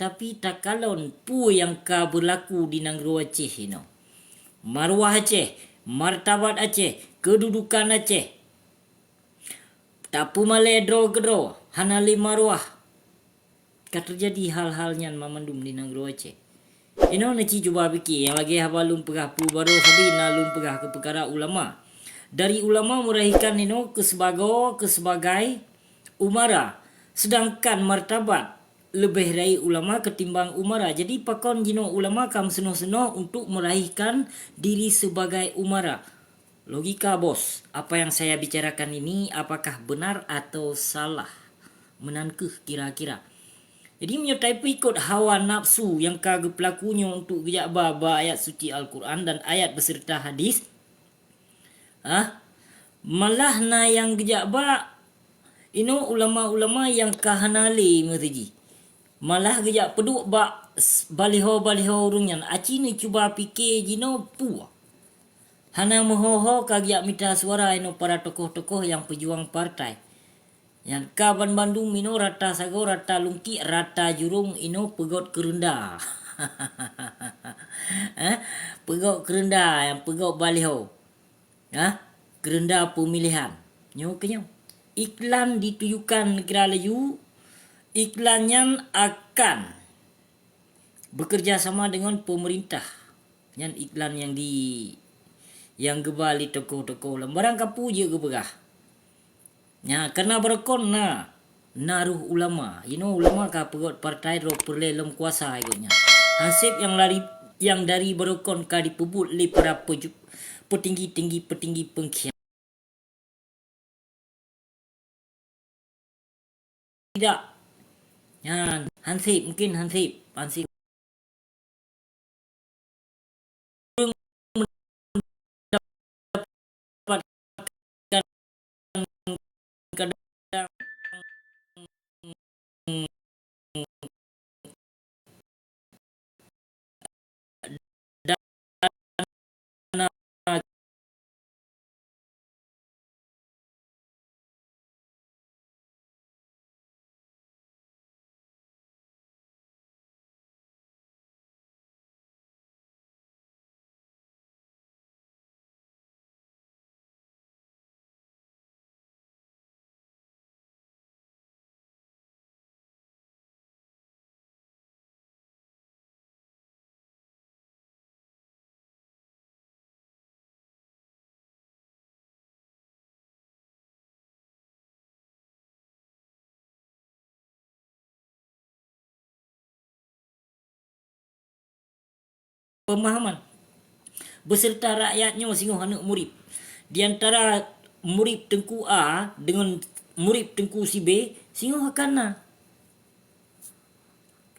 Tapi tak kalon pu yang ka berlaku di Negeri Aceh ini. Maruah Aceh, martabat Aceh, kedudukan Aceh. Tak pu malai dro-gedro, hanali maruah. Kan terjadi hal-halnya memandum di Negeri Aceh. Ino nak cuba fikir yang lagi habalum pegah pu baru habi nalum pegah ke perkara ulama. Dari ulama meraihkan ino ke sebagai umara. Sedangkan martabat lebih dari ulama ketimbang umara. Jadi pakon jino ulama kam senoh-senoh untuk meraihkan diri sebagai umara. Logika bos, apa yang saya bicarakan ini apakah benar atau salah? Menankah kira-kira? Jadi menyertai ikut hawa nafsu yang kagak pelakunya untuk gejak baba ayat suci Al-Quran dan ayat beserta hadis. Malah na yang gejak ba ino ulama-ulama yang kahanali merji. Malah gejak peduk ba baliho-baliho urunyan. Aci ni cuba fikir jino pu. Hana mohoho kagak minta suara ino para tokoh-tokoh yang pejuang partai. Yang kaban Bandung ino rata sago, rata lungki, rata jurung ino pegot kerenda. Pegot kerenda yang pegot baliho. Kerenda pemilihan. Nyo kenyo. Iklan ditujukan negara Melayu. Iklannya akan bekerja sama dengan pemerintah. Yang iklan yang gebali tokoh-tokoh lembarang kapu je gebegah. Ya, karena berkon naruh ulama. Ulama ka pegot partai ro perlelem kuasa ikutnya. Hansip yang dari berkon ka dipebut oleh para petinggi pengkhianat. Tidak. Ya, Hansip pemahaman beserta rakyatnya singoh anak murid. Di antara murid Tengku A dengan murid Tengku si B, singoh akan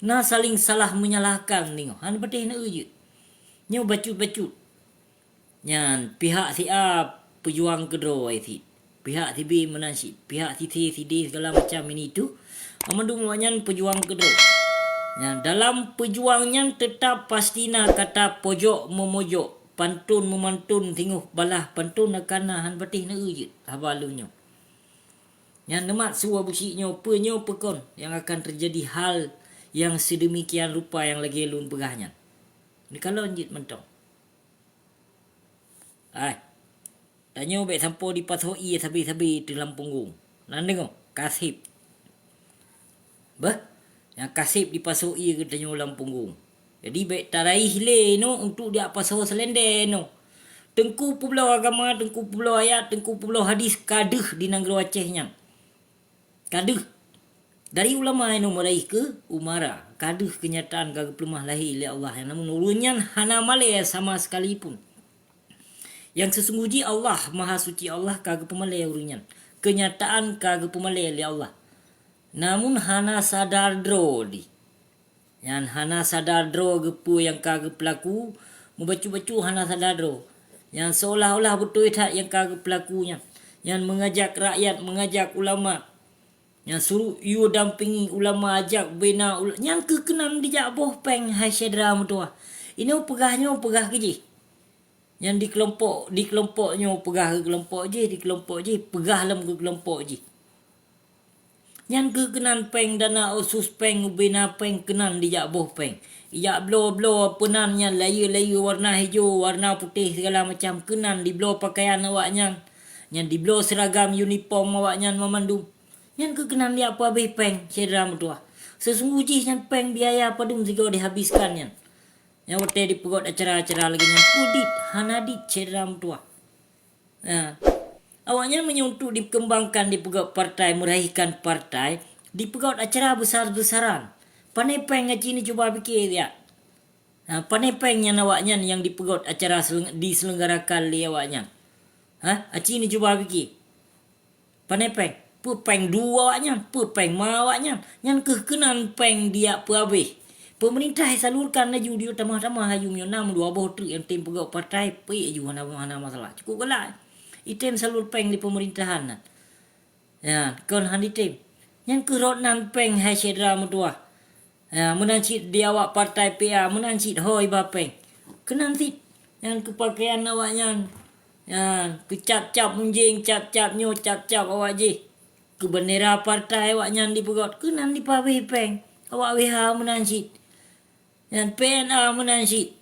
saling salah menyalahkan ningoh. Han betih na uje. Nyo bacut-bacut. Nyan pihak si A pejuang kedro itu. Pihak si B menasib, pihak si C, si D segala macam ini tu. Amandung wanyan pejuang kedro. Ya, dalam perjuangan tetap pastina kata pojok memojok, pantun memantun tinguh balah pantun akan han betih na uje habalunyo. Yang nemat suwa busiknyo penyo pekon yang akan terjadi hal yang sedemikian rupa yang lagi lun pegahnya. Ni kalau anjit mentong. Tanyo baik sampo di pasoi sabi-sabi dalam punggung. Nan dengo kasip. Yang kasip dipasui ke tanyo dalam punggung. Jadi baik taraih le no untuk dia pasau selende no. Tengku pulau agama, tengku pulau ayat, tengku pulau hadis kaduh di Negeri Acehnya. Kaduh. Dari ulama yang meraih ke umara. Kaduh kenyataan kagak pelemah lahir oleh Allah. Yang namun ulunyan hana malaya sama sekalipun. Yang sesungguhnya Allah, maha suci Allah kagak pemalaya ulunyan. Kenyataan kagak pemalaya oleh Allah. Namun hana sadar dro di. Yang hana sadar dro gepu yang kagak pelaku. Membacu-bacu hana sadar dro. Yang seolah-olah betul tak yang kagak pelakunya. Yang mengajak rakyat, mengajak ulama. Yang suruh you dampingi ulama ajak bina ulama. Yang kekenam dijak boh peng hai syedra mutua. Ini pegahnya pegah keji. Yang di kelompoknya pegah ke kelompok je, di kelompok je pegah lam ke kelompok je. Nyan ke kenan peng dana usus peng ubina peng kenan dijak boh peng. Ijak blow penan nyan layu warna hijau, warna putih segala macam kenan di blow pakaian awak nyan. Nyan di blow seragam uniform awak nyan memandung. Nyan ke kenan dia apa habis peng cedera mutua. Sesungguhnya nyan peng biaya padum sigo dihabiskan nyan. Yang waktu di pegot acara-acara lagi nyan pudit hanadit cedera mutua. Nah, awaknya menyuntuk dikembangkan di pegaut partai, meraihkan partai, di pegaut acara besar-besaran. Panai peng ngaci ni cuba fikir dia. Nah, panai pengnya awaknya yang di pegaut acara diselenggarakan li awaknya. Aci ni cuba fikir. Panai peng. Peng dua awaknya, peng ma awaknya. Yang kekenan peng dia habis. Pemerintah salurkan laju dia tamah-tamah haju nyonam dua boh tu yang tim pegaut partai pe aju hana masalah. Cukup gelak. Item salur peng di pemerintahan. Ya, kon han item. Yang kerot nan peng hai cedera mutua. Ya, menancit di awak partai PA, menancit hoi bapeng. Kenantit yang kepakaian awaknya. Ya, kecap-cap munjing, cap-cap nyo, cap-cap awak je. Ke bendera partai awaknya di pegot. Kenan di pabeh peng. Awak WH menancit. Dan PNA menancit.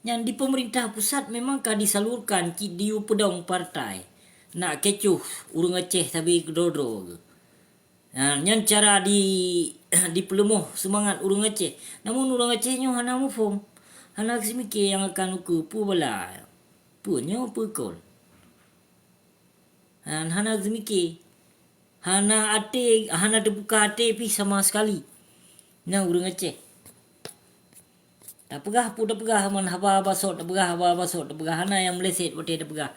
Yang di pemerintah pusat memangkah disalurkan diu pedong partai. Nak kecuh urung Aceh tapi kedodro ke. Yang cara di pelemuh semangat urung Aceh. Namun urung Aceh nyo hana mufum. Hana kesemikir yang akan uku pu bala. Pu nyo pu kol. Hana kesemikir. Hana terbuka hati pi sama sekali. Nah urung Aceh. Tak pegah pun dah pegah man haba sot dah pegah hana yang meleset putih dah pegah.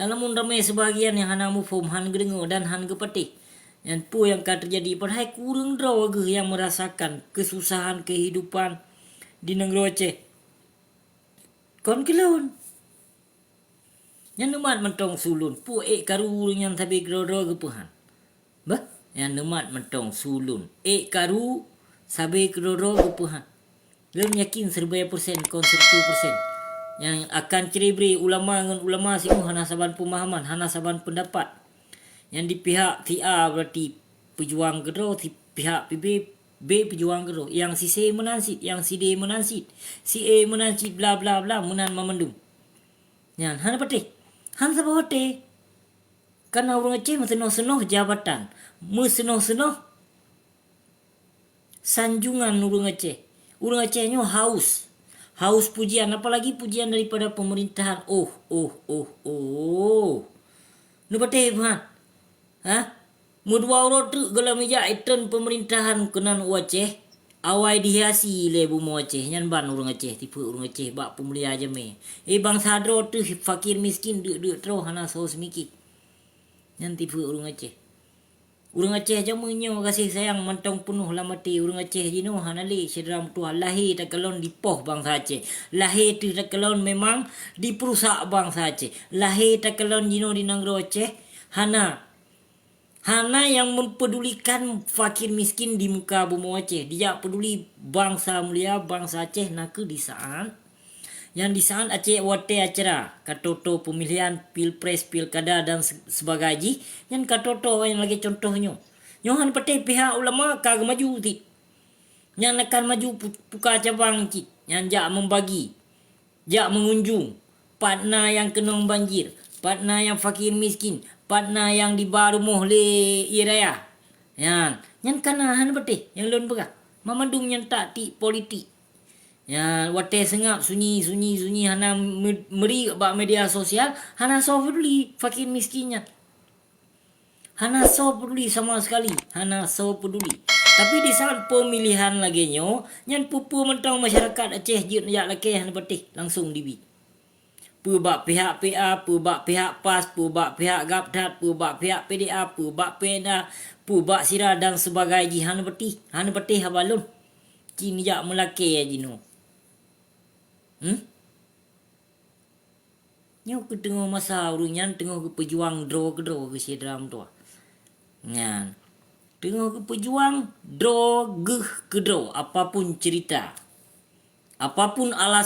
Yang namun ramai sebahagian yang hana mufum han gedengo dan han gepatih. Yang pu yang akan terjadi padahal kurang draw ke yang merasakan kesusahan kehidupan di negeri Aceh. Kon kelon. Yang nemat mentong sulun pu karu yang tabi gro-gro gepuhan. Bah, yang nemat mentong sulun karu sabe gro-gro gepuhan. Belum yakin 100% kon 100% yang akan cerebri ulama dengan ulama sing hana saban pemahaman, hana saban pendapat. Yang di pihak TA berarti pejuang gedro, di pihak PB pejuang gedro. Yang si C menansit, yang si D menansit, si A menansit bla bla bla menan memendung. Yang hana patih. Han sabah hote. Karena orang Aceh mesenoh-senoh jabatan, mesenoh-senoh sanjungan orang Aceh. Urang Aceh nyo haus pujian, apalagi pujian daripada pemerintahan. Oh. Nu patih buhan. Mudwa urut tu gelam meja iten pemerintahan kenan Aceh. Awai dihiasi le bumo Aceh. Nyan ban urang Aceh tipe urang Aceh bak pemulia jeme. Bangsa dro tu fakir miskin duk tro hana so semikit. Nyan tipe urang Aceh. Urang Aceh jamannya kasih sayang mentong penuh lah mati. Urang Aceh jino hanali cedera mutua lahir tak kelon dipoh bangsa Aceh. Lahir tu tak kelon memang diperusak bangsa Aceh. Lahir tak kelon jino di negeri Aceh. Hana yang mempedulikan fakir miskin di muka bumi Aceh. Dia peduli bangsa mulia bangsa Aceh nak di saat yang di saat Aceh wate acara katoto pemilihan pilpres pilkada dan sebagainya yang katoto yang lagi contohnya nyohan pate pihak ulama kagak maju ti yang akan maju buka cabang cik yang jak membagi jak mengunjung partna yang kena banjir partna yang fakir miskin partna yang di baru mohle iraya yang kana han pate yang lon pegah mamandung yang tak ti politik. Ya, wate sengap sunyi hana meri bak media sosial, hana so peduli fakir miskinnya. Hana so peduli sama sekali, hana so peduli. Tapi di saat pemilihan lagi nyo, nyan pupu mentang masyarakat Aceh jut jak laki hana patih langsung dibi. Pu bak pihak PA, pu bak pihak PAS, pu bak pihak Gapdat, pu bak pihak PDA, pu bak PNA, pu bak Sira dan sebagainya hana patih habalun. Cini jak melaki aja no. Nyo ke tengah masa urunyan tengah ke pejuang draw ke sedram tu. Nyan. Tengah ke pejuang draw ke draw apapun cerita. Apapun alasan